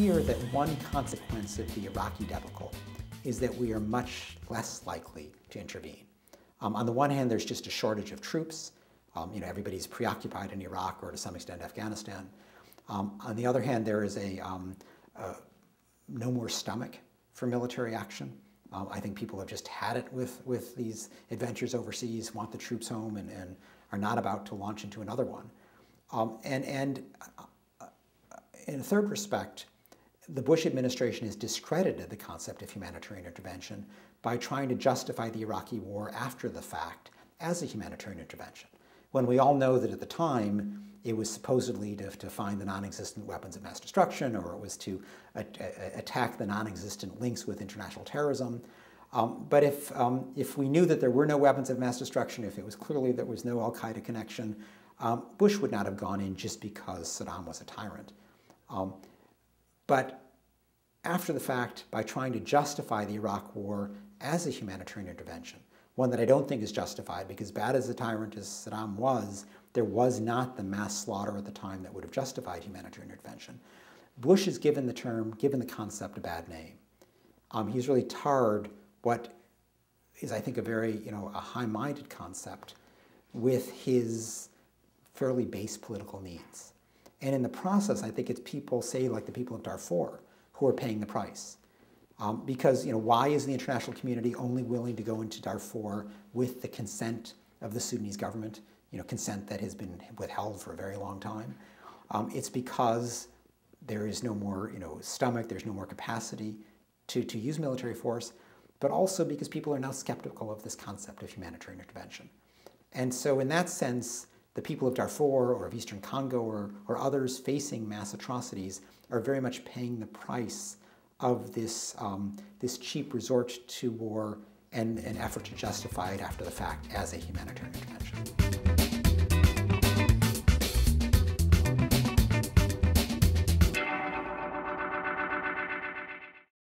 fear that one consequence of the Iraqi debacle is that we are much less likely to intervene. On the one hand, there's just a shortage of troops. Everybody's preoccupied in Iraq or to some extent Afghanistan. On the other hand, there is no more stomach for military action. I think people have just had it with these adventures overseas, want the troops home, and are not about to launch into another one. And in a third respect, the Bush administration has discredited the concept of humanitarian intervention by trying to justify the Iraqi war after the fact as a humanitarian intervention, when we all know that at the time it was supposedly to find the non-existent weapons of mass destruction, or it was to attack the non-existent links with international terrorism. But if we knew that there were no weapons of mass destruction, if it was clearly there was no al-Qaeda connection, Bush would not have gone in just because Saddam was a tyrant. But after the fact, by trying to justify the Iraq war as a humanitarian intervention, one that I don't think is justified, because bad as a tyrant as Saddam was, there was not the mass slaughter at the time that would have justified humanitarian intervention. Bush has given the concept a bad name. He's really tarred what is, I think, a very a high-minded concept with his fairly base political needs. And in the process, I think it's people, say, like the people of Darfur, who are paying the price. Because why is the international community only willing to go into Darfur with the consent of the Sudanese government? Consent that has been withheld for a very long time. It's because there is no more stomach, there's no more capacity to use military force, but also because people are now skeptical of this concept of humanitarian intervention. And so in that sense, the people of Darfur or of Eastern Congo or others facing mass atrocities are very much paying the price of this, this cheap resort to war and an effort to justify it after the fact as a humanitarian intervention.